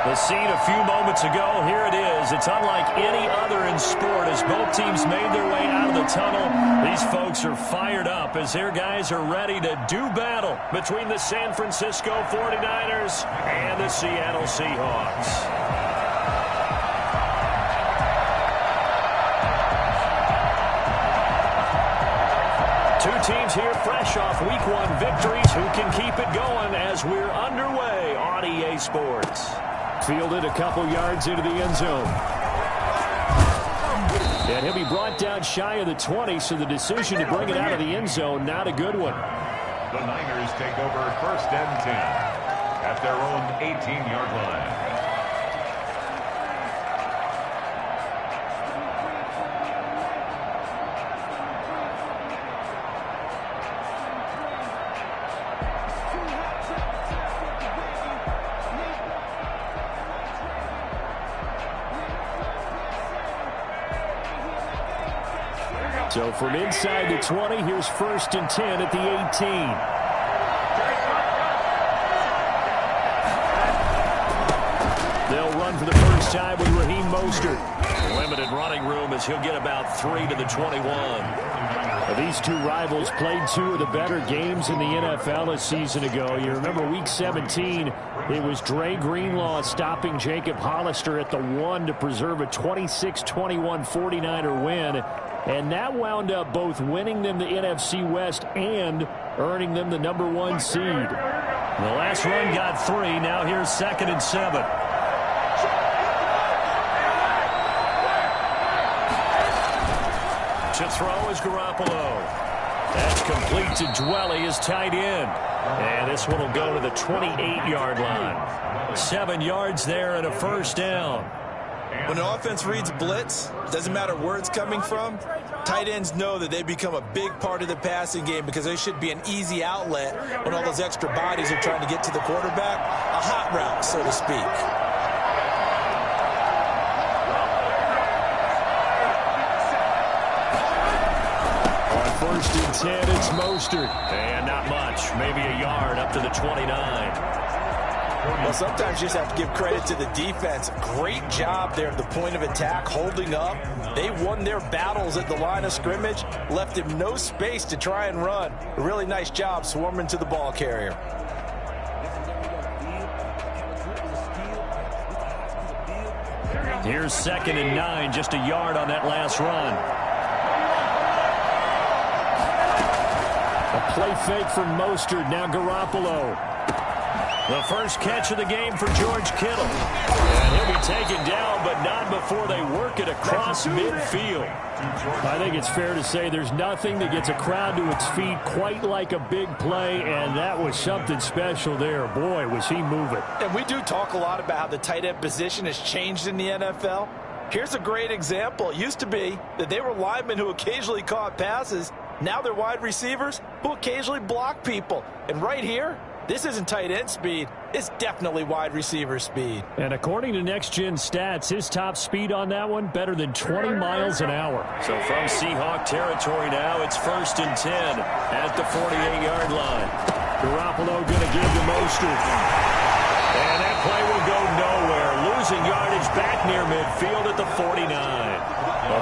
The scene a few moments ago, here it is. It's unlike any other in sport as both teams made their way out of the tunnel. These folks are fired up as their guys are ready to do battle between the San Francisco 49ers and the Seattle Seahawks. Two teams here fresh off Week 1 victories who can keep it going as we're underway on EA Sports. Fielded a couple yards into the end zone. And he'll be brought down shy of the 20, so the decision to bring it out of the end zone, not a good one. The Niners take over 1st and 10 at their own 18-yard line. So from inside the 20, here's 1st and 10 at the 18. They'll run for the first time with Raheem Mostert. Limited running room as he'll get about 3 to the 21. These two rivals played 2 of the better games in the NFL a season ago. You remember Week 17, it was Dre Greenlaw stopping Jacob Hollister at the 1 to preserve a 26-21 49er win. And that wound up both winning them the NFC West and earning them the #1 seed. The last run got 3. Now here's 2nd and 7. To throw is Garoppolo. That's complete to Dwelly, his tight end. And this one will go to the 28-yard line. 7 yards there and a 1st down. When an offense reads blitz, doesn't matter where it's coming from, tight ends know that they become a big part of the passing game because they should be an easy outlet when all those extra bodies are trying to get to the quarterback. A hot route, so to speak. On 1st and 10, it's Mostert. And not much, maybe a yard up to the 29. Well, sometimes you just have to give credit to the defense. Great job there at the point of attack, holding up. They won their battles at the line of scrimmage, left him no space to try and run. A really nice job swarming to the ball carrier. Here's 2nd and 9, just a yard on that last run. A play fake from Mostert, now Garoppolo. The first catch of the game for George Kittle. And he'll be taken down, but not before they work it across midfield. I think it's fair to say there's nothing that gets a crowd to its feet quite like a big play, and that was something special there. Boy, was he moving. And we do talk a lot about how the tight end position has changed in the NFL. Here's a great example. It used to be that they were linemen who occasionally caught passes. Now they're wide receivers who occasionally block people. And right here, this isn't tight end speed. It's definitely wide receiver speed. And according to Next Gen Stats, his top speed on that one, better than 20 miles an hour. So from Seahawk territory now, it's 1st and 10 at the 48-yard line. Garoppolo going to give to Mostert. And that play will go nowhere. Losing yardage back near midfield at the 49.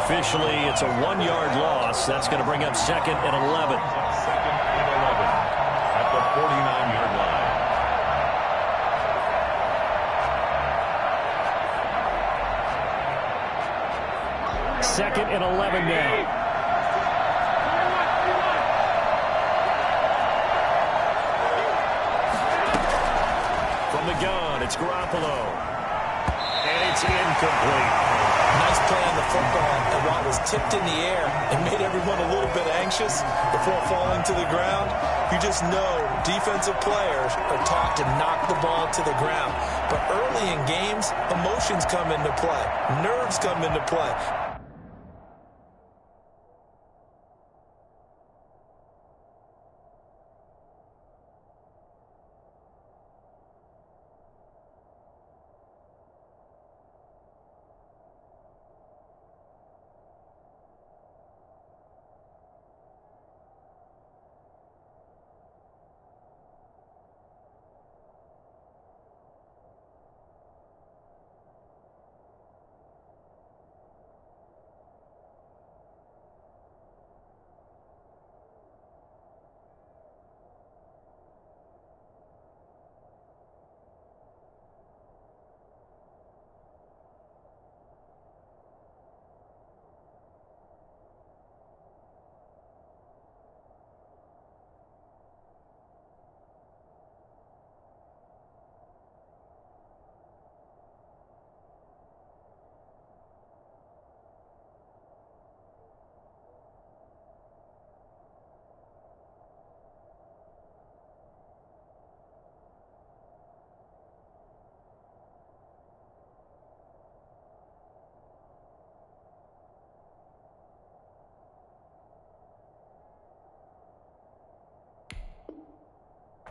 Officially, it's a 1-yard loss. That's going to bring up 2nd and 11. 2nd and 11 at the 49-yard line. 2nd and 11 now. From the gun, it's Garoppolo. And it's incomplete. Nice play on the football, and while it was tipped in the air, it made everyone a little bit anxious before falling to the ground. You just know defensive players are taught to knock the ball to the ground. But early in games, emotions come into play. Nerves come into play.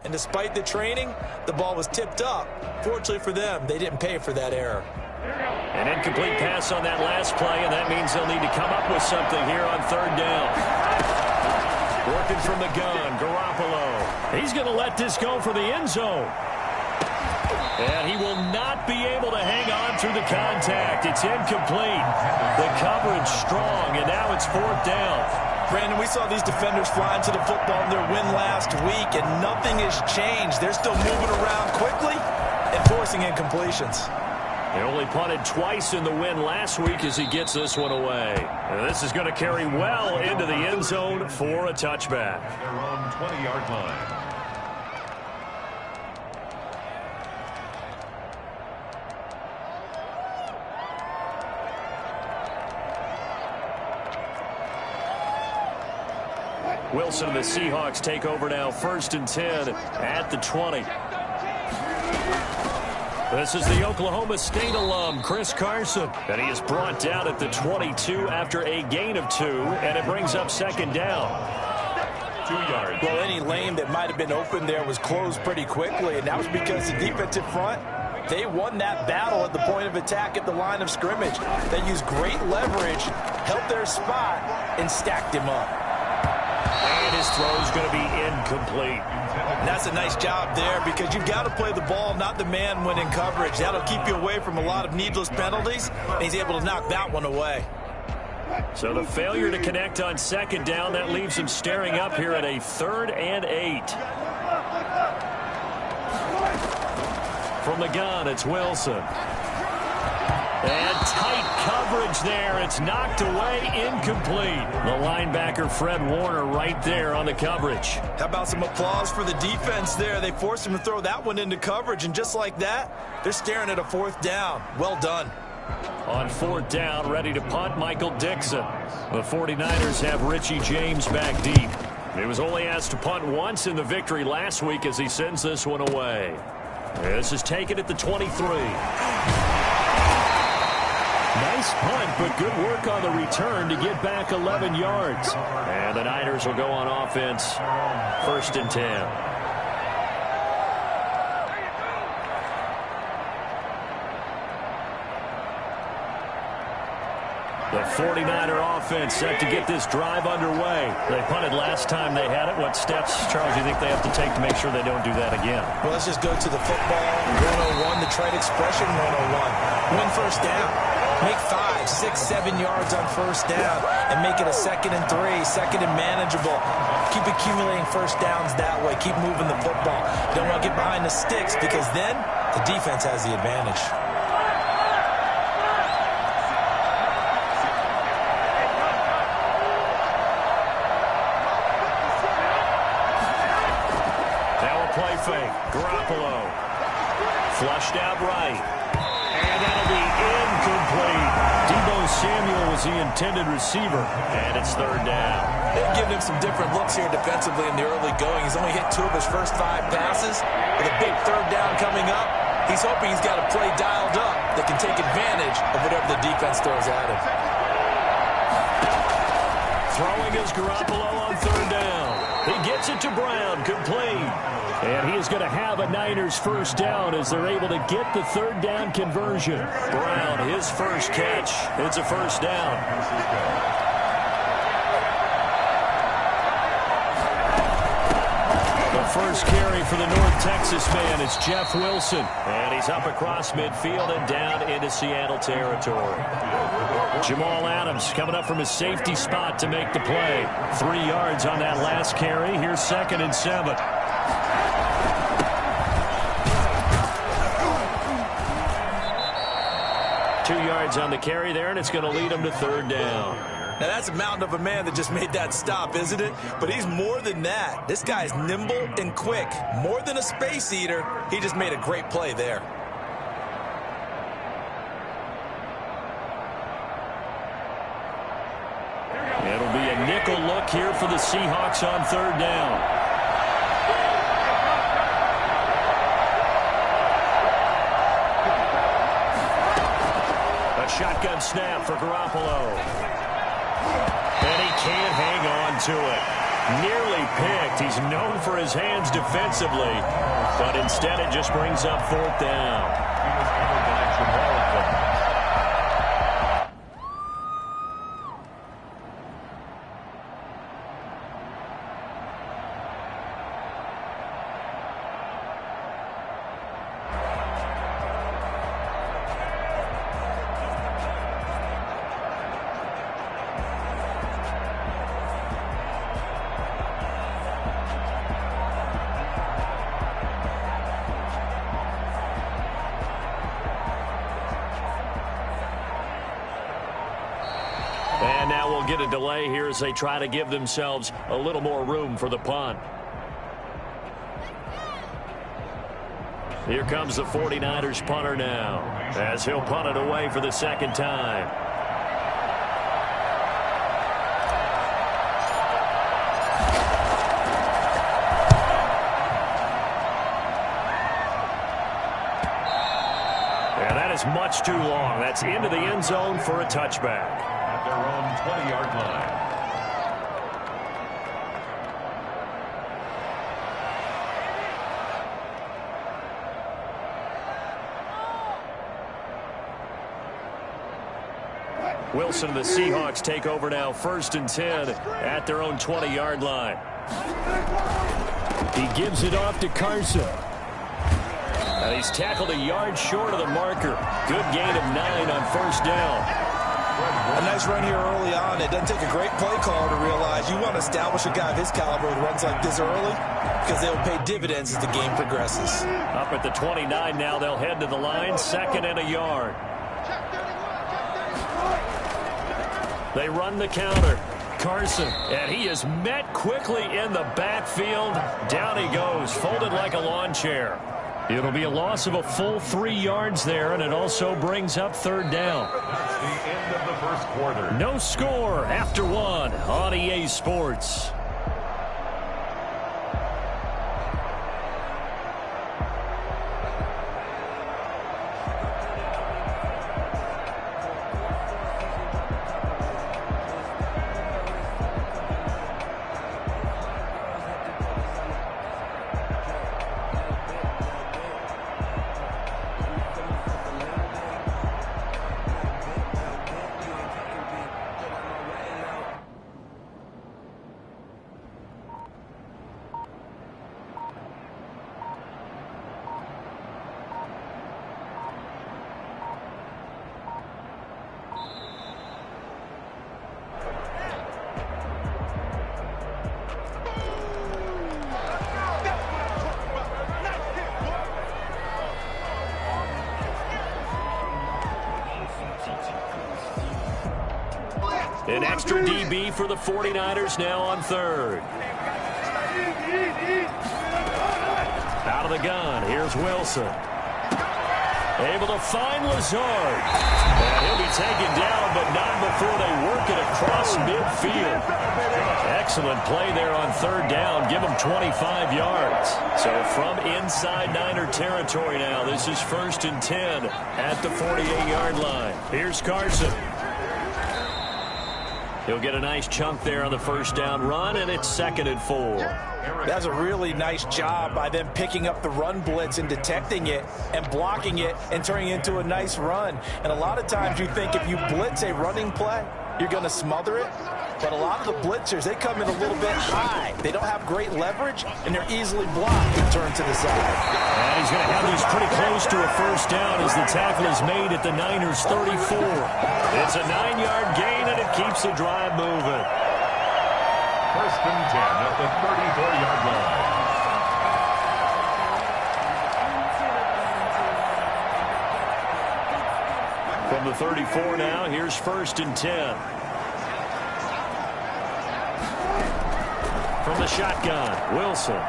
And despite the training, the ball was tipped up. Fortunately for them, they didn't pay for that error. An incomplete pass on that last play, and that means they'll need to come up with something here on third down. Working from the gun, Garoppolo. He's going to let this go for the end zone. And he will not be able to hang on through the contact. It's incomplete. The coverage strong, and now it's fourth down. Brandon, we saw these defenders flying to the football in their win last week, and nothing has changed. They're still moving around quickly and forcing incompletions. They only punted twice in the win last week as he gets this one away. And this is going to carry well into the end zone for a touchback. Their own 20-yard line. Wilson and the Seahawks take over now, 1st and 10 at the 20. This is the Oklahoma State alum, Chris Carson, and he is brought down at the 22 after a gain of 2, and it brings up 2nd down. 2 yards. Well, any lane that might have been open there was closed pretty quickly, and that was because the defensive front, they won that battle at the point of attack at the line of scrimmage. They used great leverage, held their spot, and stacked him up. And his throw is going to be incomplete. And that's a nice job there because you've got to play the ball, not the man when in coverage. That'll keep you away from a lot of needless penalties, and he's able to knock that one away. So the failure to connect on 2nd down, that leaves him staring up here at a 3rd and 8. From the gun, it's Wilson. And tight coverage there. It's knocked away, incomplete. The linebacker, Fred Warner, right there on the coverage. How about some applause for the defense there? They forced him to throw that one into coverage, and just like that, they're staring at a 4th down. Well done. On 4th down, ready to punt, Michael Dixon. The 49ers have Richie James back deep. He was only asked to punt once in the victory last week as he sends this one away. This is taken at the 23. Nice punt, but good work on the return to get back 11 yards. And the Niners will go on offense, 1st and 10. The 49er offense set to get this drive underway. They punted last time they had it. What steps, Charles, do you think they have to take to make sure they don't do that again? Well, let's just go to the football 101, the trade expression 101. Win 1st down. Make 5, 6, 7 yards on 1st down and make it a 2nd and 3, 2nd and manageable. Keep accumulating 1st downs that way. Keep moving the football. You don't want to get behind the sticks because then the defense has the advantage. Play fake. Garoppolo. Flushed out right. And that'll be incomplete. Deebo Samuel was the intended receiver. And it's 3rd down. They've given him some different looks here defensively in the early going. He's only hit 2 of his first 5 passes. With a big 3rd down coming up, he's hoping he's got a play dialed up that can take advantage of whatever the defense throws at him. Throwing is Garoppolo on 3rd down. He gets it to Brown, complete. And he is going to have a Niners 1st down as they're able to get the 3rd down conversion. Brown, his first catch. It's a 1st down. The first carry for the North Texas man is Jeff Wilson. And he's up across midfield and down into Seattle territory. Jamal Adams coming up from his safety spot to make the play. 3 yards on that last carry. Here's 2nd and 7. On the carry there, and it's going to lead him to 3rd down. Now, that's a mountain of a man that just made that stop, isn't it? But he's more than that. This guy's nimble and quick. More than a space eater, he just made a great play there. It'll be a nickel look here for the Seahawks on 3rd down. Shotgun snap for Garoppolo. And he can't hang on to it. Nearly picked. He's known for his hands defensively, but instead it just brings up fourth down. He was able to get some ball equipment. And now we'll get a delay here as they try to give themselves a little more room for the punt. Here comes the 49ers punter now, as he'll punt it away for the second time. And that is much too long. That's into the end zone for a touchback. At their own 20-yard line. Wilson and the Seahawks take over now, 1st and 10 at their own 20-yard line. He gives it off to Carson. And he's tackled a yard short of the marker. Good gain of 9 on 1st down. A nice run here early on. It doesn't take a great play caller to realize you want to establish a guy of his caliber who runs like this early, because they'll pay dividends as the game progresses. Up at the 29 now, they'll head to the line, 2nd and a yard. They run the counter. Carson, and he is met quickly in the backfield. Down he goes, folded like a lawn chair. It'll be a loss of a full 3 yards there, and it also brings up 3rd down. That's the end of the first quarter. No score after 1 on EA Sports. An extra DB for the 49ers now on 3rd. Out of the gun, here's Wilson. Able to find Lazard. And he'll be taken down, but not before they work it across midfield. Excellent play there on 3rd down. Give them 25 yards. So from inside Niner territory now, this is 1st and 10 at the 48-yard line. Here's Carson. He'll get a nice chunk there on the 1st down run, and it's 2nd and 4. That's a really nice job by them picking up the run blitz and detecting it and blocking it and turning it into a nice run. And a lot of times you think if you blitz a running play, you're going to smother it. But a lot of the blitzers, they come in a little bit high. They don't have great leverage, and they're easily blocked and turned to the side. And he's going to have this pretty close to a 1st down as the tackle is made at the Niners' 34. It's a 9-yard gain, and it keeps the drive moving. 1st and 10 at the 34-yard line. From the 34 now, here's 1st and 10. From the shotgun, Wilson.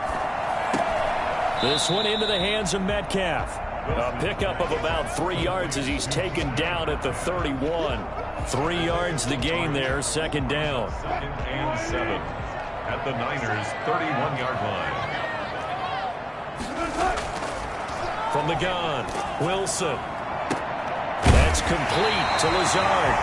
This one into the hands of Metcalf. A pickup of about 3 yards as he's taken down at the 31. 3 yards the gain there, 2nd down. 2nd and 7 at the Niners' 31-yard line. From the gun, Wilson. That's complete to Lazard.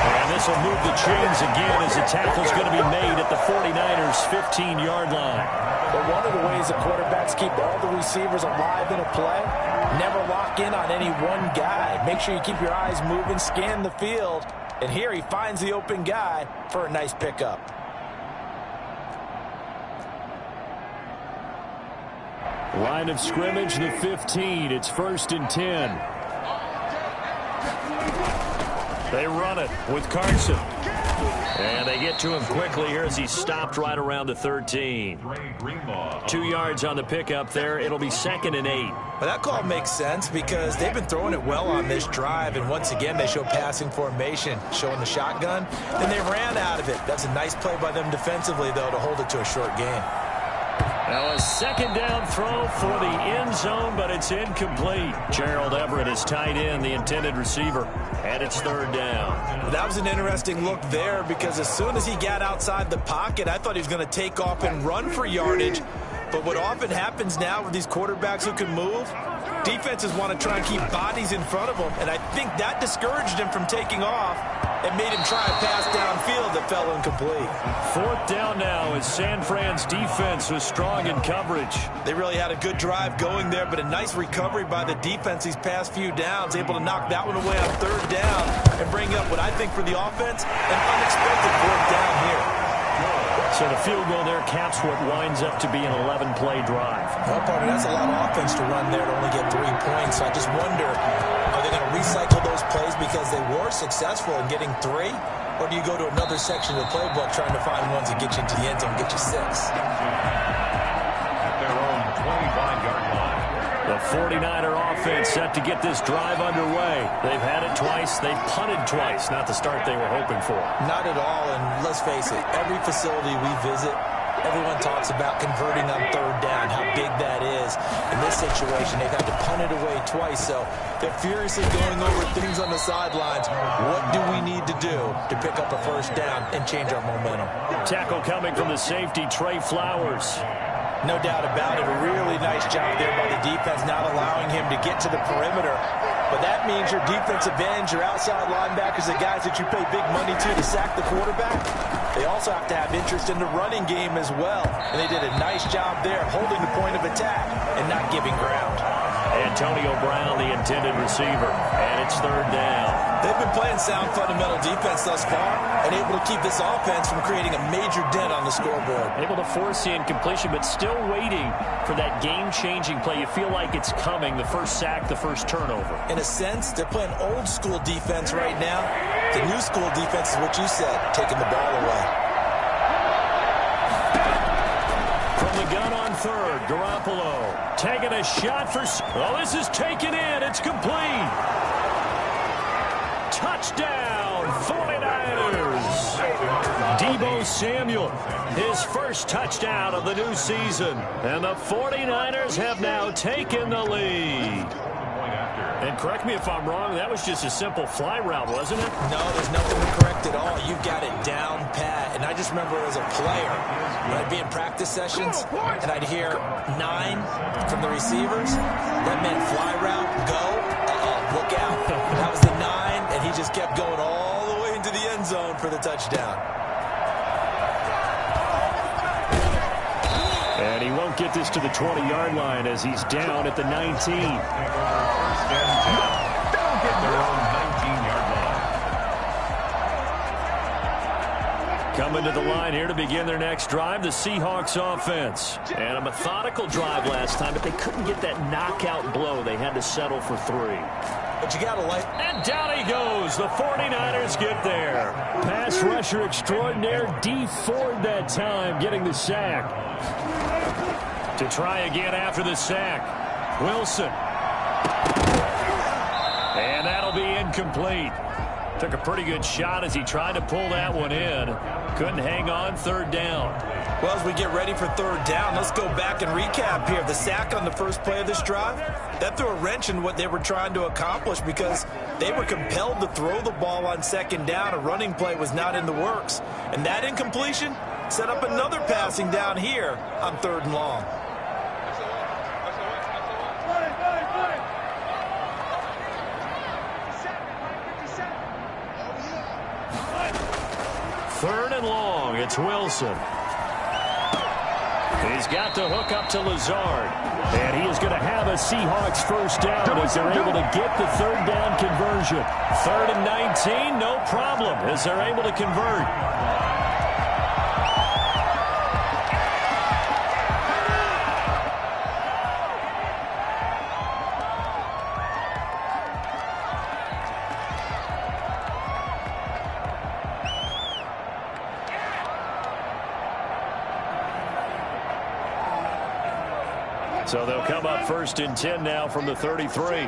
And this will move the chains again as the tackle's going to be made at the 49ers' 15-yard line. But one of the ways the quarterbacks keep all the receivers alive in a play, never lock in on any one guy. Make sure you keep your eyes moving, scan the field. And here he finds the open guy for a nice pickup. Line of scrimmage, the 15. It's 1st and 10. They run it with Carson. And they get to him quickly here as he's stopped right around the 13. 2 yards on the pickup there. It'll be 2nd and 8. But that call makes sense because they've been throwing it well on this drive. And once again, they show passing formation, showing the shotgun. Then they ran out of it. That's a nice play by them defensively, though, to hold it to a short game. Now a 2nd down throw for the end zone, but it's incomplete. Gerald Everett is tight end, the intended receiver, and it's 3rd down. That was an interesting look there because as soon as he got outside the pocket, I thought he was going to take off and run for yardage. But what often happens now with these quarterbacks who can move, defenses want to try and keep bodies in front of them, and I think that discouraged him from taking off and made him try a pass downfield that fell incomplete. 4th down now as San Fran's defense was strong in coverage. They really had a good drive going there, but a nice recovery by the defense these past few downs, able to knock that one away on 3rd down and bring up what I think for the offense, an unexpected 4th down here. So the field goal there caps what winds up to be an 11-play drive. Well, partner, that's a lot of offense to run there to only get 3 points. So I just wonder, are they going to recycle those plays because they were successful in getting 3? Or do you go to another section of the playbook trying to find ones that get you into the end zone and get you 6? At their own 25-yard line. The 49er offense set to get this drive underway. They've had it twice. They've punted twice. Not the start they were hoping for. Not at all, and let's face it, every facility we visit, everyone talks about converting on 3rd down, how big that is. In this situation, they've had to punt it away twice, so they're furiously going over things on the sidelines. What do we need to do to pick up a 1st down and change our momentum? Tackle coming from the safety, Trey Flowers. No doubt about it. A really nice job there by the defense, not allowing him to get to the perimeter. But that means your defensive ends, your outside linebackers, the guys that you pay big money to sack the quarterback, they also have to have interest in the running game as well. And they did a nice job there holding the point of attack and not giving ground. Antonio Brown, the intended receiver, and it's 3rd down. They've been playing sound fundamental defense thus far and able to keep this offense from creating a major dent on the scoreboard. Able to force the incompletion, but still waiting for that game-changing play. You feel like it's coming, the first sack, the first turnover. In a sense, they're playing old-school defense right now. The new-school defense is what you said, taking the ball away. From the gun on 3rd, Garoppolo taking a shot for... Oh, this is taken in. It's complete. Touchdown, 49ers. Deebo Samuel, his first touchdown of the new season. And the 49ers have now taken the lead. And correct me if I'm wrong, that was just a simple fly route, wasn't it? No, there's nothing to correct at all. You've got it down pat. And I just remember as a player, when I'd be in practice sessions, and I'd hear 9 from the receivers. That meant fly route, go, look out. That was the 9, and he just kept going all the way into the end zone for the touchdown. And he won't get this to the 20-yard line as he's down at the 19. First and 10. At their own 19-yard line. Coming to the line here to begin their next drive, the Seahawks offense. And a methodical drive last time, but they couldn't get that knockout blow. They had to settle for 3. But you got to like... And down he goes. The 49ers get there. Pass rusher extraordinaire, D. Ford that time, getting the sack. To try again after the sack, Wilson. And that'll be incomplete. Took a pretty good shot as he tried to pull that one in. Couldn't hang on, 3rd down. Well, as we get ready for 3rd down, let's go back and recap here. The sack on the first play of this drive, that threw a wrench in what they were trying to accomplish because they were compelled to throw the ball on 2nd down. A running play was not in the works. And that incompletion set up another passing down here on 3rd and long. 3rd and long. It's Wilson. He's got the hook up to Lazard. And he is going to have a Seahawks first down as they're able to get the 3rd down conversion. 3rd and 19, no problem as they're able to convert. So they'll come up 1st and 10 now from the 33.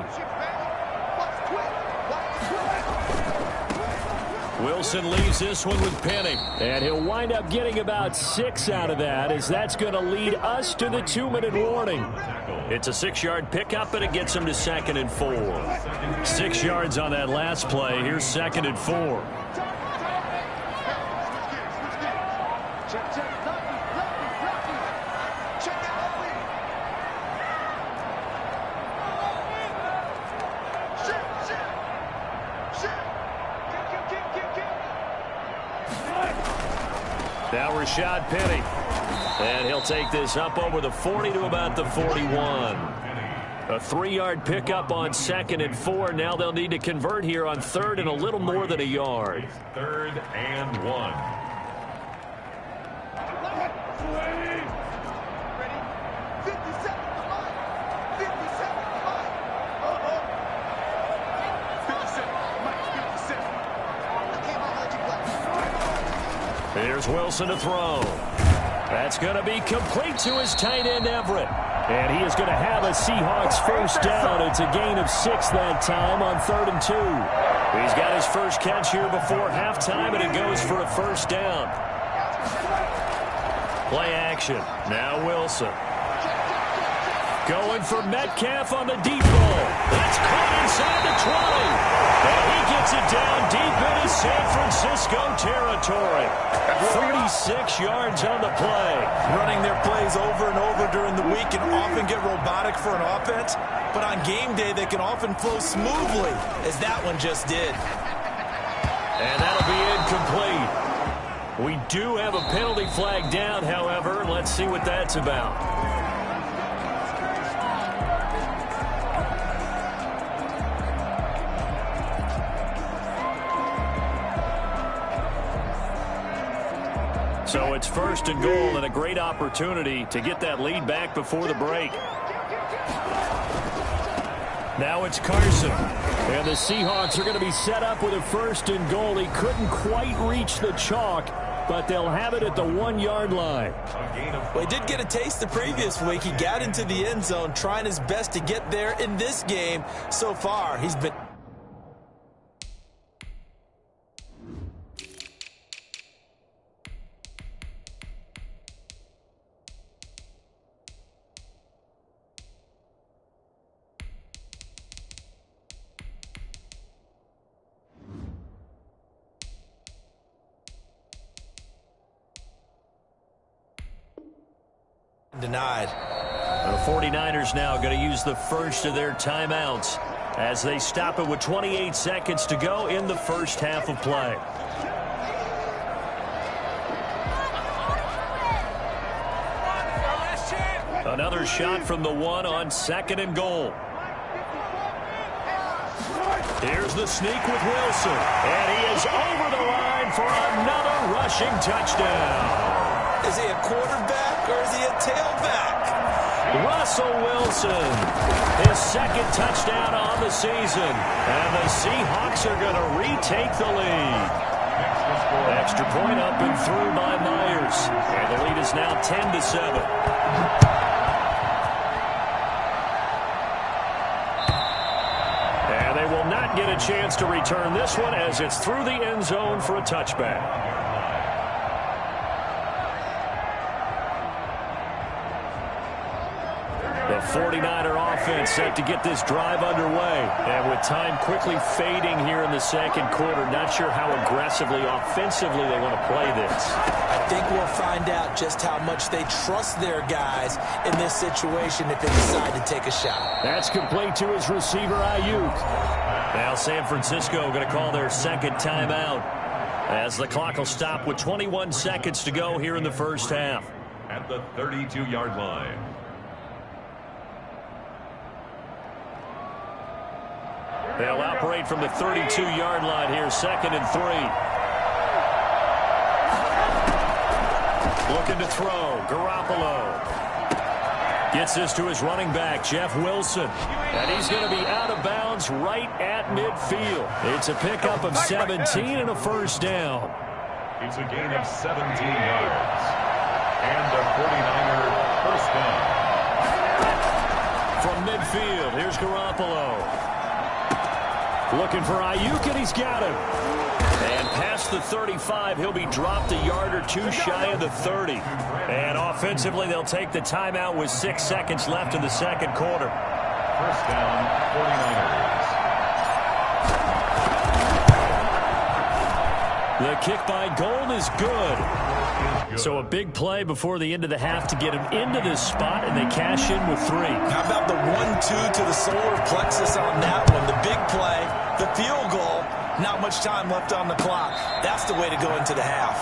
Wilson leaves this one with Penny. And he'll wind up getting about 6 out of that, as that's going to lead us to the 2-minute warning. It's a 6-yard pickup, and it gets him to 2nd and 4. 6 yards on that last play. Here's 2nd and 4. Now Rashad Penny. And he'll take this up over the 40 to about the 41. A 3-yard pickup on 2nd and 4. Now they'll need to convert here on 3rd and a little more than a yard. 3rd and 1. Here's Wilson to throw. That's going to be complete to his tight end, Everett. And he is going to have a Seahawks first down. It's a gain of 6 that time on 3rd and 2. He's got his first catch here before halftime, and it goes for a first down. Play action. Now Wilson. Going for Metcalf on the deep ball. That's caught inside the 20. And he gets it down deep into San Francisco territory. 36 yards on the play. Running their plays over and over during the week can often get robotic for an offense, but on game day they can often flow smoothly, as that one just did. And that'll be incomplete. We do have a penalty flag down, however. Let's see what that's about. So it's 1st and goal, and a great opportunity to get that lead back before the break. Now it's Carson. And the Seahawks are going to be set up with a 1st and goal. He couldn't quite reach the chalk, but they'll have it at the 1-yard line. Well, he did get a taste the previous week. He got into the end zone, trying his best to get there in this game. So far, he's been... denied. The 49ers now going to use the first of their timeouts as they stop it with 28 seconds to go in the first half of play. Another shot from the 1 on 2nd and goal. Here's the sneak with Wilson, and he is over the line for another rushing touchdown. Is he a quarterback or is he a tailback? Russell Wilson, his 2nd touchdown on the season, and the Seahawks are going to retake the lead. Extra point up and through by Myers, and the lead is now 10-7. And they will not get a chance to return this one as it's through the end zone for a touchback. The 49er offense set to get this drive underway. And with time quickly fading here in the 2nd quarter, not sure how aggressively, offensively they want to play this. I think we'll find out just how much they trust their guys in this situation if they decide to take a shot. That's complete to his receiver, Ayuk. Now San Francisco going to call their 2nd timeout as the clock will stop with 21 seconds to go here in the first half. At the 32-yard line. They'll operate from the 32-yard line here, 2nd and 3. Looking to throw. Garoppolo gets this to his running back, Jeff Wilson. And he's going to be out of bounds right at midfield. It's a pickup of 17 and a first down. It's a gain of 17 yards. And a 49er first down. From midfield, here's Garoppolo. Looking for Ayuk, and he's got him. And past the 35, he'll be dropped a yard or two shy of the 30. And offensively, they'll take the timeout with 6 seconds left in the second quarter. First down, 49ers. The kick by Gold is good. So a big play before the end of the half to get him into this spot, and they cash in with 3. How about the 1-2 to the solar plexus on that one? The big play, the field goal, not much time left on the clock. That's the way to go into the half.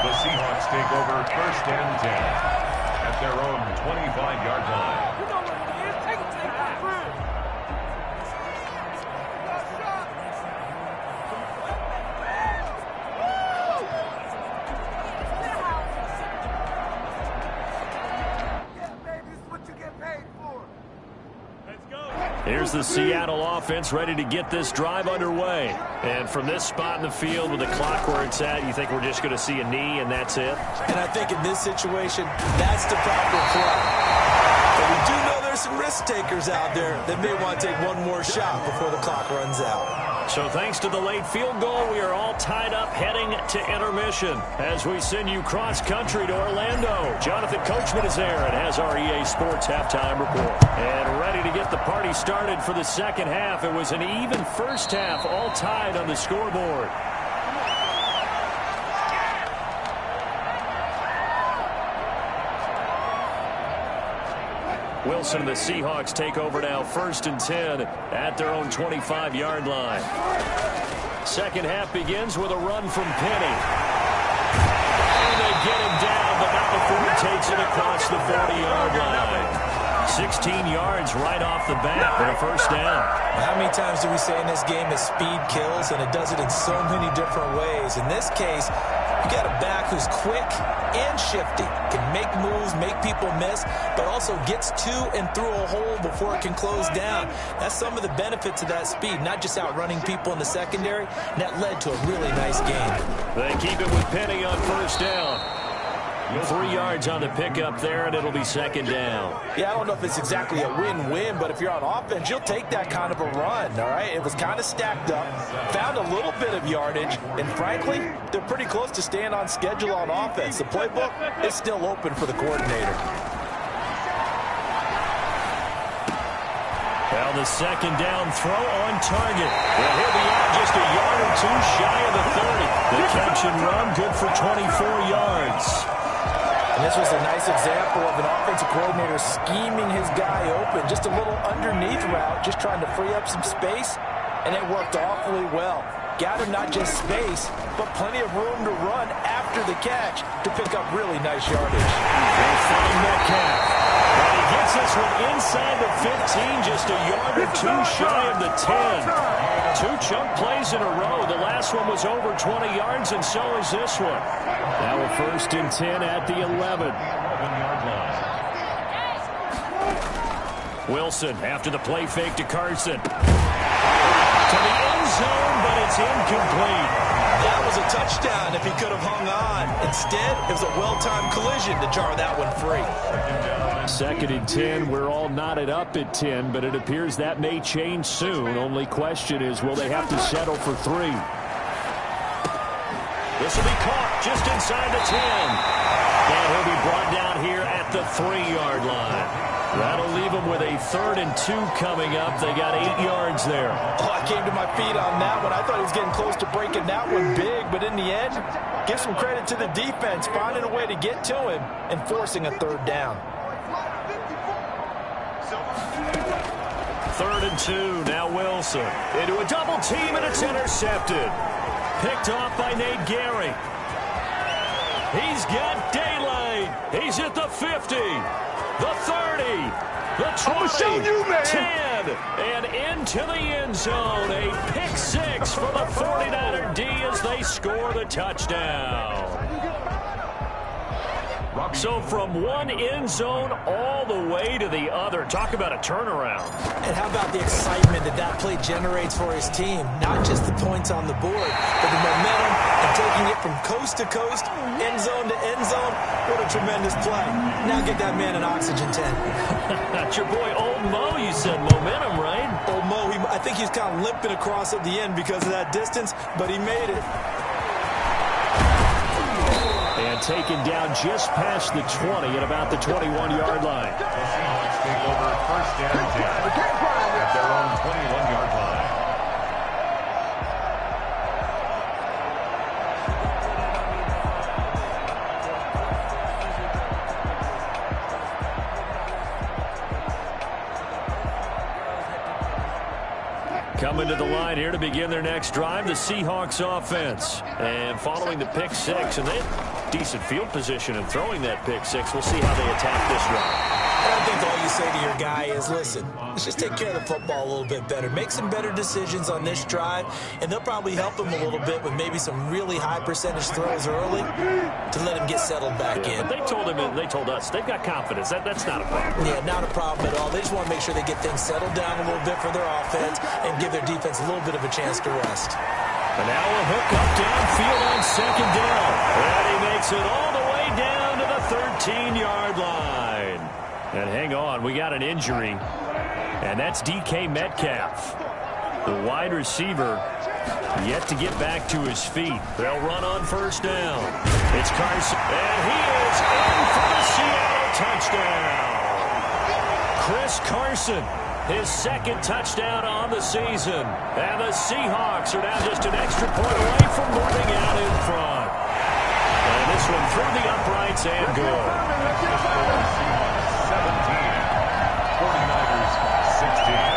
The Seahawks take over 1st and 10 at their own 25-yard line. Here's the Seattle offense ready to get this drive underway. And from this spot in the field with the clock where it's at, you think we're just going to see a knee and that's it? And I think in this situation, that's the proper play. But we do know there's some risk takers out there that may want to take one more shot before the clock runs out. So thanks to the late field goal, we are all tied up heading to intermission as we send you cross-country to Orlando. Jonathan Coachman is there and has our EA Sports halftime report. And ready to get the party started for the second half. It was an even first half, all tied on the scoreboard. Wilson and the Seahawks take over now, 1st and 10 at their own 25-yard line. Second half begins with a run from Penny. And they get him down, but not before he takes it across the 40-yard line. 16 yards right off the bat for a first down. How many times do we say in this game that speed kills, and it does it in so many different ways? In this case, you got a back who's quick and shifty, can make moves, make people miss, but also gets to and through a hole before it can close down. That's some of the benefits of that speed, not just outrunning people in the secondary. And that led to a really nice game. They keep it with Penny on first down. 3 yards on the pickup there, and it'll be second down. Yeah, I don't know if it's exactly a win-win, but if you're on offense, you'll take that kind of a run, all right? It was kind of stacked up, found a little bit of yardage, and frankly, they're pretty close to staying on schedule on offense. The playbook is still open for the coordinator. Well, the second down throw on target. Well, he'll be out just a yard or two shy of the 30. The catch and run, good for 24 yards. And this was a nice example of an offensive coordinator scheming his guy open. Just a little underneath route, just trying to free up some space, and it worked awfully well. Got him not just space, but plenty of room to run after the catch to pick up really nice yardage. They find Metcalf. And he gets this one inside the 15, just a yard or two shy of the 10. 2 chunk plays in a row. The last one was over 20 yards, and so is this one. Now a 1st and 10 at the 11. Wilson after the play fake to Carson. To the end zone, but it's incomplete. That was a touchdown if he could have hung on. Instead, it was a well-timed collision to jar that one free. 2nd and 10. We're all knotted up at 10, but it appears that may change soon. Only question is, will they have to settle for 3? This will be caught just inside the 10. And he'll be brought down here at the 3-yard line. That'll leave them with a 3rd and 2 coming up. They got 8 yards there. Oh, I came to my feet on that one. I thought he was getting close to breaking that one big, but in the end, give some credit to the defense, finding a way to get to him and forcing a 3rd down. 3rd and 2. Now Wilson into a double team, and it's intercepted. Picked off by Nate Gehring. He's got daylight. He's at the 50, the 30, the 20, 10, and into the end zone. A pick six for the 49er D as they score the touchdown. So from one end zone all the way to the other. Talk about a turnaround. And how about the excitement that play generates for his team? Not just the points on the board, but the momentum and taking it from coast to coast, end zone to end zone. What a tremendous play. Now get that man an oxygen tank. That's your boy Old Mo, you said. Momentum, right? Old Mo, I think he's kind of limping across at the end because of that distance, but he made it. And taken down just past the 20 at about the 21-yard line. The Seahawks take over 1st and 10 at their own 21-yard line. Coming to the line here to begin their next drive, the Seahawks offense. And following the pick six, and they have decent field position in throwing that pick six. We'll see how they attack this drive. I think all you say to your guy is, listen, let's just take care of the football a little bit better. Make some better decisions on this drive, and they'll probably help him a little bit with maybe some really high percentage throws early to let him get settled back in. But they told him, and they told us, they've got confidence. That's not a problem. Yeah, not a problem at all. They just want to make sure they get things settled down a little bit for their offense and give their defense a little bit of a chance to rest. And now a hook up downfield on 2nd down. And he makes it all the way down to the 13-yard line. And hang on, we got an injury, and that's DK Metcalf. The wide receiver yet to get back to his feet. They'll run on 1st down. It's Carson, and he is in for the Seattle touchdown. Chris Carson, his 2nd touchdown on the season. And the Seahawks are now just an extra point away from moving out in front. And this one through the uprights and good. 49ers 16.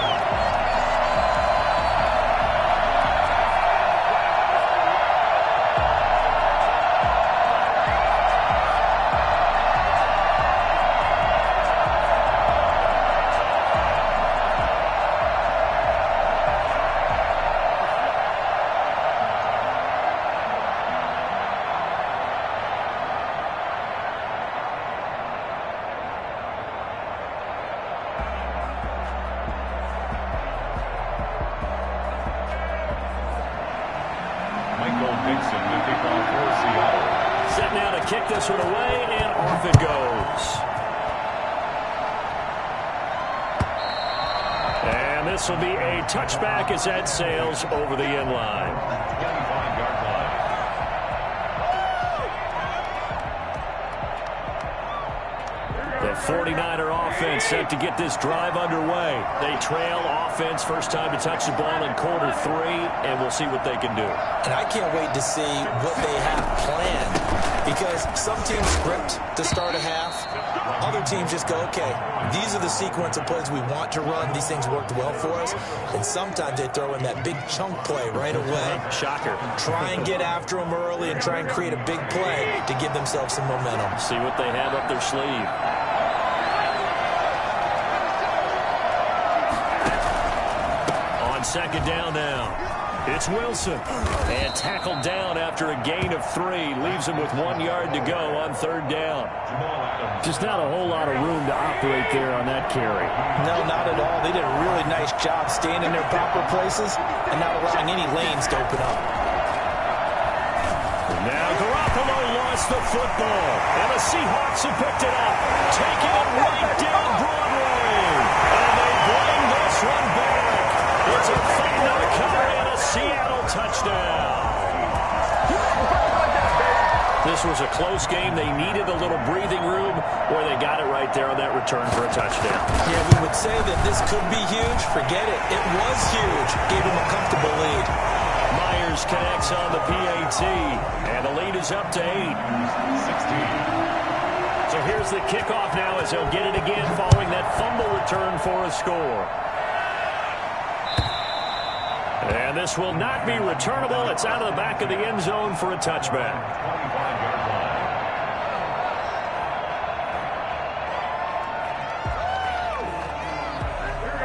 Kick this one away, and off it goes. And this will be a touchback as that sails over the end line. 25-yard line. The 49er offense set to get this drive underway. They trail offense, first time to touch the ball in quarter 3, and we'll see what they can do. And I can't wait to see what they have planned, because some teams script to start a half. Other teams just go, okay, these are the sequence of plays we want to run. These things worked well for us. And sometimes they throw in that big chunk play right away. Shocker. Try and get after them early and try and create a big play to give themselves some momentum. See what they have up their sleeve. On 2nd down now. It's Wilson. And tackled down after a gain of 3. Leaves him with 1 yard to go on 3rd down. Just not a whole lot of room to operate there on that carry. No, not at all. They did a really nice job staying in their proper places and not allowing any lanes to open up. Now Garoppolo lost the football. And the Seahawks have picked it up. Taking it right down Broadway. And they bring this one back. It's a fumble recovery and a Seattle touchdown. This was a close game. They needed a little breathing room, where they got it right there on that return for a touchdown. Yeah, we would say that this could be huge. Forget it. It was huge. Gave him a comfortable lead. Myers connects on the PAT, and the lead is up to 8. 16. So here's the kickoff now as they'll get it again following that fumble return for a score. And this will not be returnable. It's out of the back of the end zone for a touchback. 25-yard line.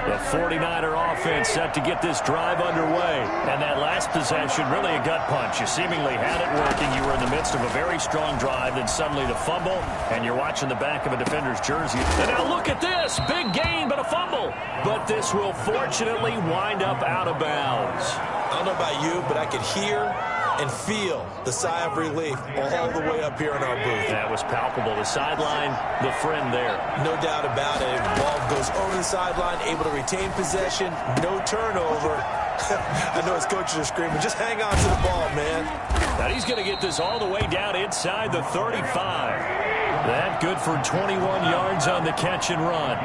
The 49er offense set to get this drive underway. And that last possession, really a gut punch. You seemingly had it working. You were in the midst of a very strong drive. Then suddenly the fumble, and you're watching the back of a defender's jersey. And now look at this. Big gain, but a fumble. But this will fortunately wind up out of bounds. I don't know about you, but I could hear and feel the sigh of relief all the way up here in our booth. That was palpable. The sideline, the friend there. No doubt about it. The ball goes over the sideline, able to retain possession, no turnover. I know his coaches are screaming, just hang on to the ball, man. Now he's going to get this all the way down inside the 35. That good for 21 yards on the catch and run.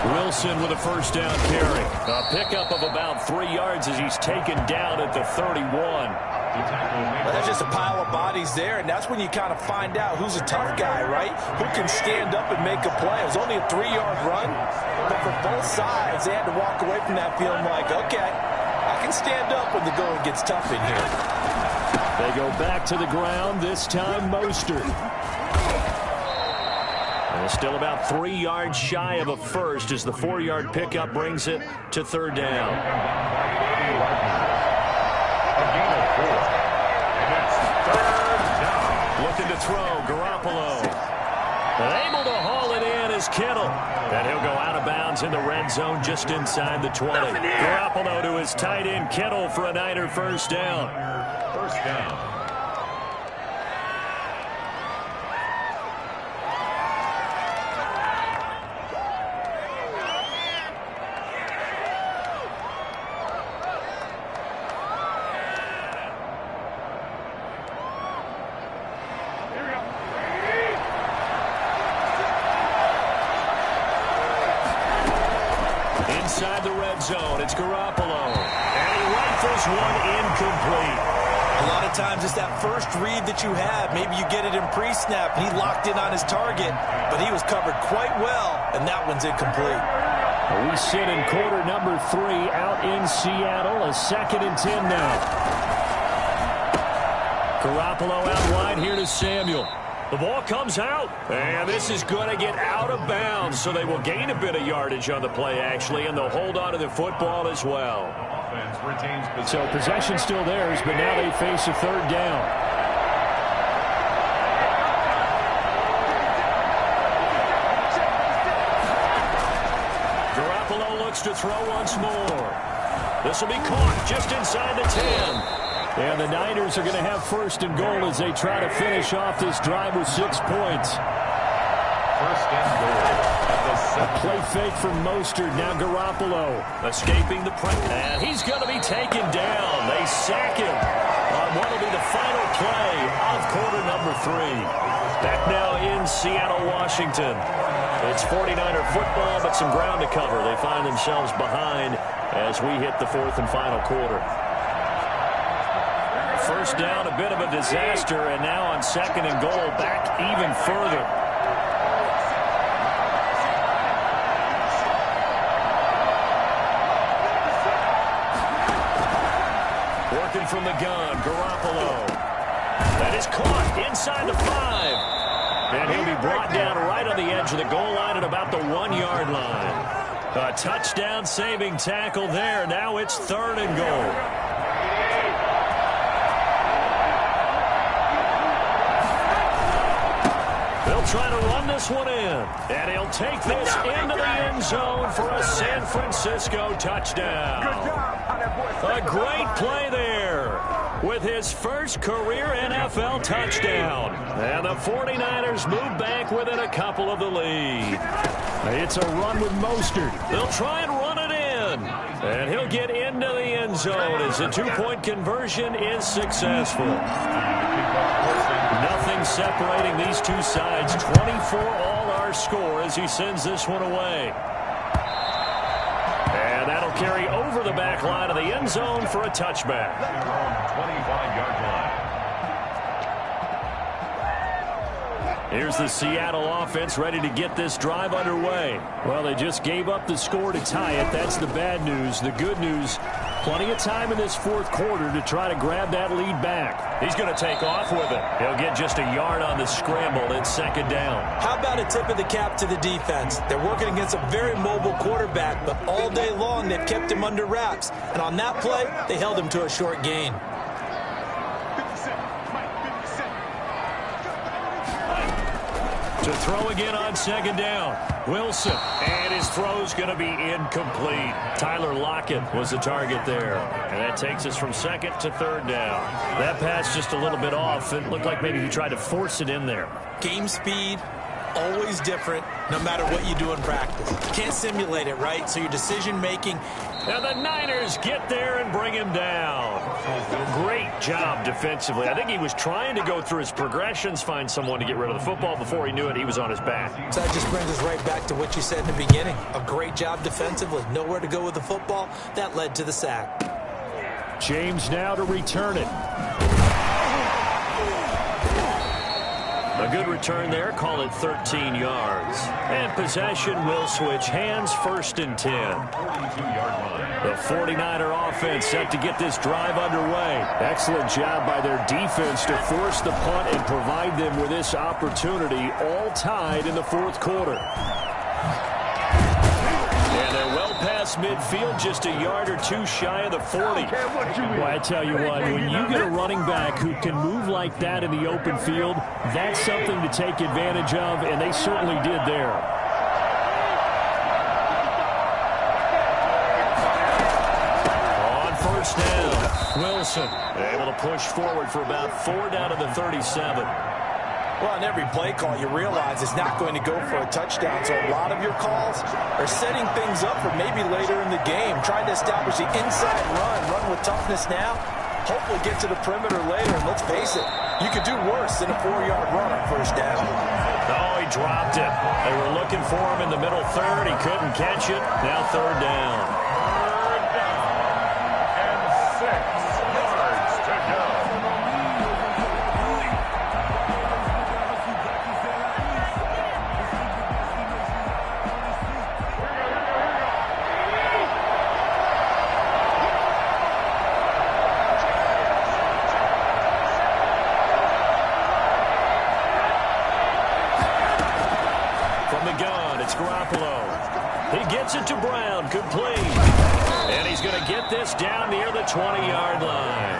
Wilson with a first down carry. A pickup of about 3 yards as he's taken down at the 31. Well, that's just a pile of bodies there, and that's when you kind of find out who's a tough guy, right? Who can stand up and make a play. It was only a 3-yard run, but for both sides, they had to walk away from that feeling like, okay, I can stand up when the going gets tough in here. They go back to the ground, this time Mostert. Still about 3 yards shy of a first as the 4-yard pickup brings it to third down. A gain of 4. And it's third down. Looking to throw, Garoppolo. Able to haul it in is Kittle. And he'll go out of bounds in the red zone just inside the 20. Garoppolo to his tight end Kittle for a Niner first down. First down. Inside the red zone, it's Garoppolo. And he rifles one incomplete. A lot of times it's that first read that you have. Maybe you get it in pre-snap. He locked in on his target, but he was covered quite well, and that one's incomplete. We sit in quarter number 3 out in Seattle. A 2nd and 10 now. Garoppolo out wide here to Samuel. The ball comes out, and this is going to get out of bounds, so they will gain a bit of yardage on the play, actually, and they'll hold on to the football as well. Offense retains possession. So possession still theirs, but now they face a third down. Garoppolo looks to throw once more. This will be caught just inside the 10. And the Niners are going to have first and goal as they try to finish off this drive with 6 points. First and goal at the 7. A play fake from Mostert. Now Garoppolo escaping the pressure. And he's going to be taken down. They sack him on what will be the final play of quarter number 3. Back now in Seattle, Washington. It's 49er football, but some ground to cover. They find themselves behind as we hit the 4th and final quarter. First down, a bit of a disaster, and now on 2nd and goal, back even further. Working from the gun, Garoppolo. That is caught inside the 5. And he'll be brought down right on the edge of the goal line at about the 1-yard line. A touchdown saving tackle there. Now it's 3rd and goal. They'll try to run this one in. And he'll take this into the end zone for a San Francisco touchdown. A great play there with his first career NFL touchdown. And the 49ers move back within a couple of the lead. It's a run with Mostert. They'll try and run it in. And he'll get into the end zone as the 2-point conversion is successful. Nothing separating these two sides. 24 all our score as he sends this one away. And that'll carry over the back line of the end zone for a touchback. 25-yard line. Here's the Seattle offense ready to get this drive underway. Well, they just gave up the score to tie it. That's the bad news. The good news, plenty of time in this fourth quarter to try to grab that lead back. He's going to take off with it. He'll get just a yard on the scramble. It's second down. How about a tip of the cap to the defense? They're working against a very mobile quarterback, but all day long they've kept him under wraps. And on that play, they held him to a short gain. To throw again on second down. Wilson. And his throw's going to be incomplete. Tyler Lockett was the target there. And that takes us from second to third down. That pass just a little bit off. It looked like maybe he tried to force it in there. Game speed, always different, no matter what you do in practice. You can't simulate it, right? So your decision-making. Now the Niners get there and bring him down. Great job defensively. I think he was trying to go through his progressions, find someone to get rid of the football. Before he knew it, he was on his back. So that just brings us right back to what you said in the beginning. A great job defensively. Nowhere to go with the football. That led to the sack. James now to return it. A good return there. Call it 13 yards. And possession will switch hands, first and 10. The 49er offense set to get this drive underway. Excellent job by their defense to force the punt and provide them with this opportunity, all tied in the fourth quarter. And they're well past midfield, just a yard or two shy of the 40. Well, I tell you what, when you get a running back who can move like that in the open field, that's something to take advantage of, and they certainly did there. First down, Wilson able to push forward for about 4 down to the 37. Well, on every play call, you realize it's not going to go for a touchdown, so a lot of your calls are setting things up for maybe later in the game, trying to establish the inside run with toughness now, hopefully get to the perimeter later, and let's face it, you could do worse than a 4-yard run on first down. Oh, he dropped it. They were looking for him in the middle third. He couldn't catch it. Now third down. It to Brown, complete. And he's going to get this down near the 20-yard line.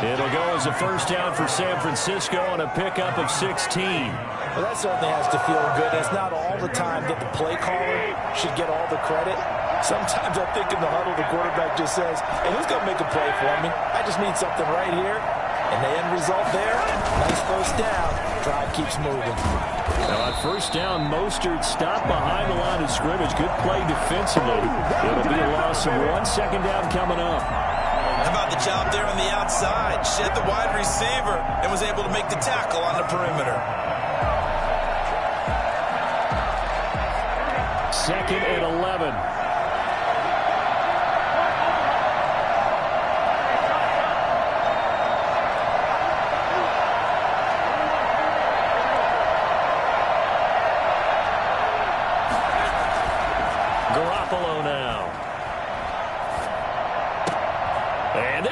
It'll go as a first down for San Francisco on a pickup of 16. Well, that certainly has to feel good. It's not all the time that the play caller should get all the credit. Sometimes I think in the huddle, the quarterback just says, hey, who's going to make a play for me? I just need something right here. And the end result there, nice first down. Drive keeps moving. Now on first down, Mostert stopped behind the line of scrimmage. Good play defensively. It'll be a loss of 1. Second down coming up. How about the job there on the outside? Shed the wide receiver and was able to make the tackle on the perimeter. Second and 11.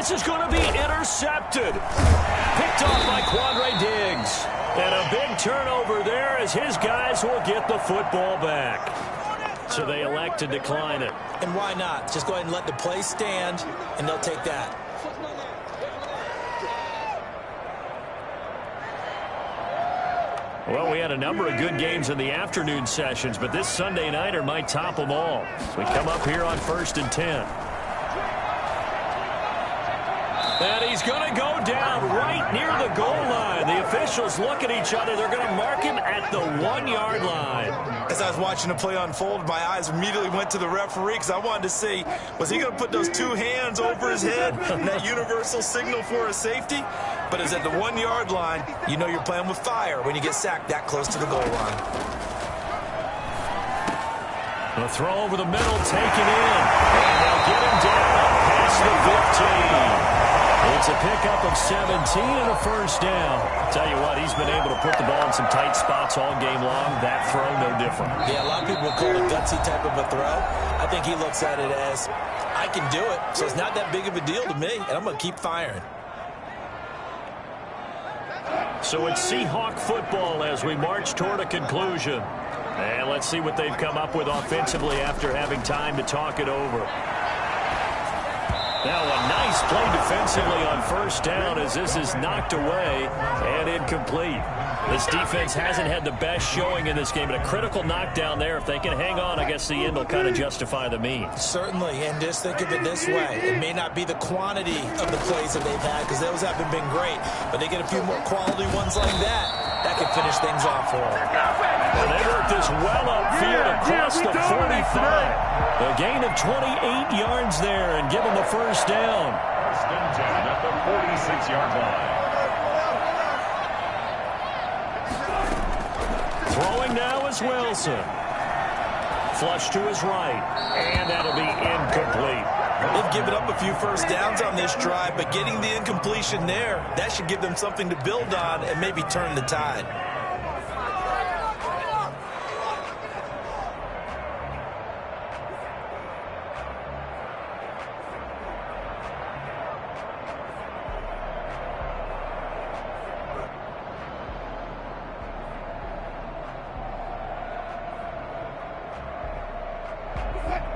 This is going to be intercepted. Picked off by Quandre Diggs. And a big turnover there as his guys will get the football back. So they elect to decline it. And why not? Just go ahead and let the play stand, and they'll take that. Well, we had a number of good games in the afternoon sessions, but this Sunday nighter might top them all. So we come up here on first and 10. And he's going to go down right near the goal line. The officials look at each other. They're going to mark him at the 1-yard line. As I was watching the play unfold, my eyes immediately went to the referee because I wanted to see, was he going to put those 2 hands over his head and that universal signal for a safety? But it's at the 1-yard line. You know you're playing with fire when you get sacked that close to the goal line. The throw over the middle, taken in. And they'll get him down past the 15. It's a pickup of 17 and a first down. Tell you what, he's been able to put the ball in some tight spots all game long. That throw, no different. Yeah, a lot of people would call it a gutsy type of a throw. I think he looks at it as, I can do it, so it's not that big of a deal to me, and I'm going to keep firing. So it's Seahawk football as we march toward a conclusion. And let's see what they've come up with offensively after having time to talk it over. Now a nice play defensively on first down as this is knocked away and incomplete. This defense hasn't had the best showing in this game, but a critical knockdown there. If they can hang on, I guess the end will kind of justify the means. Certainly, and just think of it this way. It may not be the quantity of the plays that they've had because those haven't been great, but they get a few more quality ones like that. That can finish things off for them. Well, they worked this well upfield across the 45. A gain of 28 yards there and give them the first down. First and 10 at the 46-yard line. Throwing now is Wilson. Flush to his right, and that'll be incomplete. They've given up a few first downs on this drive, but getting the incompletion there, that should give them something to build on and maybe turn the tide.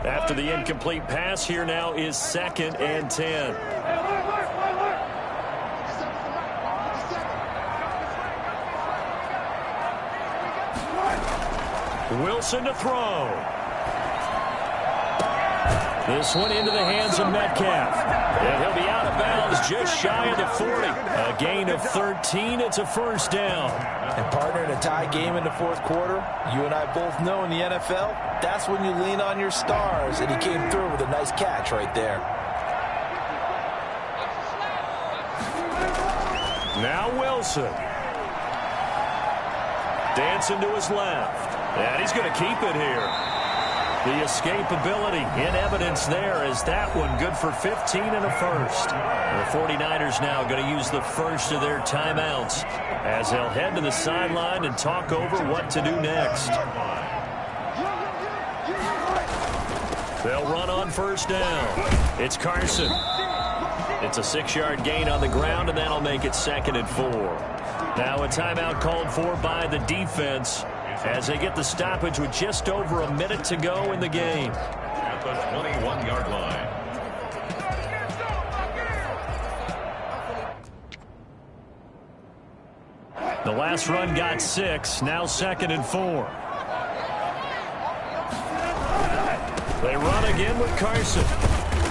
After the incomplete pass, here now is 2nd and 10. Wilson to throw. This one into the hands of Metcalf. And he'll be out of bounds just shy of the 40. A gain of 13. It's a first down. And partner, in a tie game in the fourth quarter, you and I both know in the NFL, that's when you lean on your stars. And he came through with a nice catch right there. Now Wilson. Dancing to his left. And he's going to keep it here. The escapability in evidence there is that one good for 15 and a first. The 49ers now going to use the first of their timeouts as they'll head to the sideline and talk over what to do next. They'll run on first down. It's Carson. It's a 6-yard gain on the ground, and that'll make it 2nd and 4. Now a timeout called for by the defense as they get the stoppage with just over a minute to go in the game. At the 21-yard line. The last run got 6, now 2nd and 4. They run again with Carson.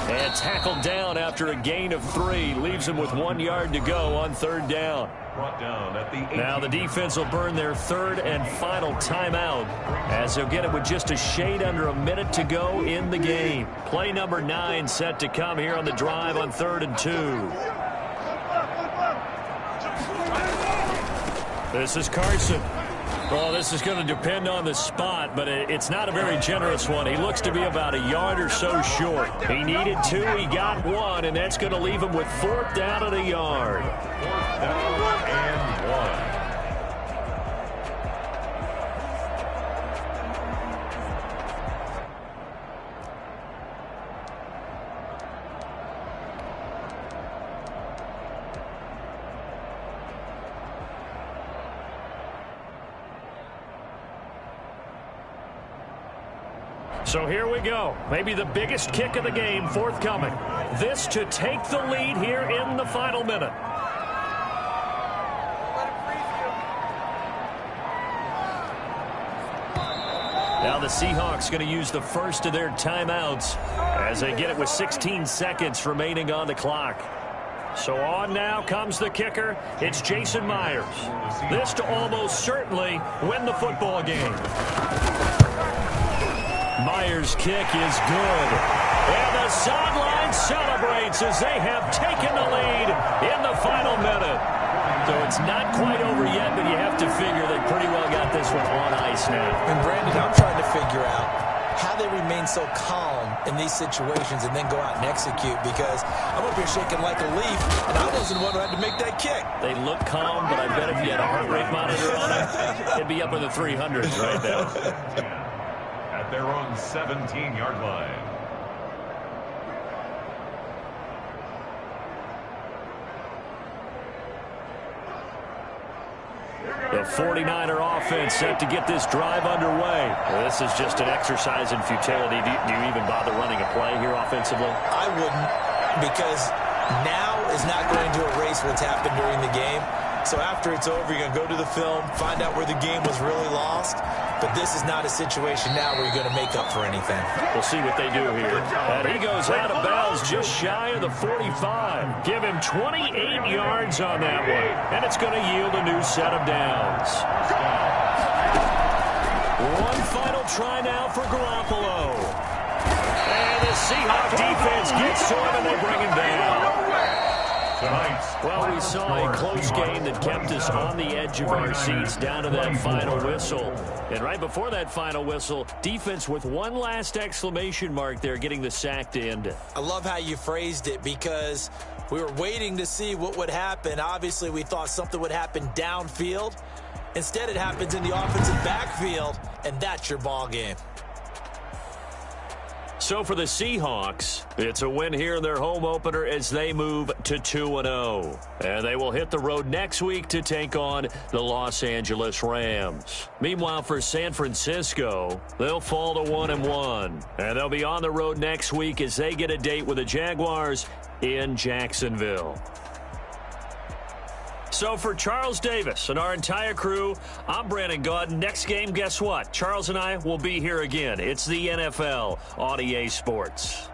And tackled down after a gain of 3. Leaves him with 1 yard to go on 3rd down. Brought down at the Now the defense will burn their 3rd and final timeout as they'll get it with just a shade under a minute to go in the game. Play number 9 set to come here on the drive on 3rd and 2. This is Carson. Well, this is going to depend on the spot, but it's not a very generous one. He looks to be about a yard or so short. He needed 2, he got 1, and that's going to leave him with 4th down and a yard. 4th down and 1. So here we go. Maybe the biggest kick of the game forthcoming. This to take the lead here in the final minute. Now the Seahawks going to use the first of their timeouts as they get it with 16 seconds remaining on the clock. So on now comes the kicker. It's Jason Myers. This to almost certainly win the football game. Myers' kick is good. And the sideline celebrates as they have taken the lead in the final minute. So it's not quite over yet, but you have to figure they pretty well got this one on ice now. And Brandon, I'm trying to figure out, how they remain so calm in these situations and then go out and execute, because I'm up here shaking like a leaf, and I wasn't the one who had to make that kick. They look calm, but I bet if you had a heart rate monitor on it, it'd be up in the 300s right now. At their own 17-yard line. The 49er offense set to get this drive underway. This is just an exercise in futility. Do you even bother running a play here offensively? I wouldn't, because now is not going to erase what's happened during the game. So after it's over, you're going to go to the film, find out where the game was really lost. But this is not a situation now where you're going to make up for anything. We'll see what they do here. And he goes out of bounds just shy of the 45. Give him 28 yards on that one. And it's going to yield a new set of downs. One final try now for Garoppolo. And the Seahawks defense gets to him and they bring him down. Well, we saw a close game that kept us on the edge of our seats down to that final whistle. And right before that final whistle, defense with one last exclamation mark there, getting the sack to end it. I love how you phrased it, because we were waiting to see what would happen. Obviously, we thought something would happen downfield. Instead, it happens in the offensive backfield, and that's your ball game. So for the Seahawks, it's a win here in their home opener as they move to 2-0. And they will hit the road next week to take on the Los Angeles Rams. Meanwhile, for San Francisco, they'll fall to 1-1. And they'll be on the road next week as they get a date with the Jaguars in Jacksonville. So for Charles Davis and our entire crew, I'm Brandon Gaudin. Next game, guess what? Charles and I will be here again. It's the NFL on EA Sports.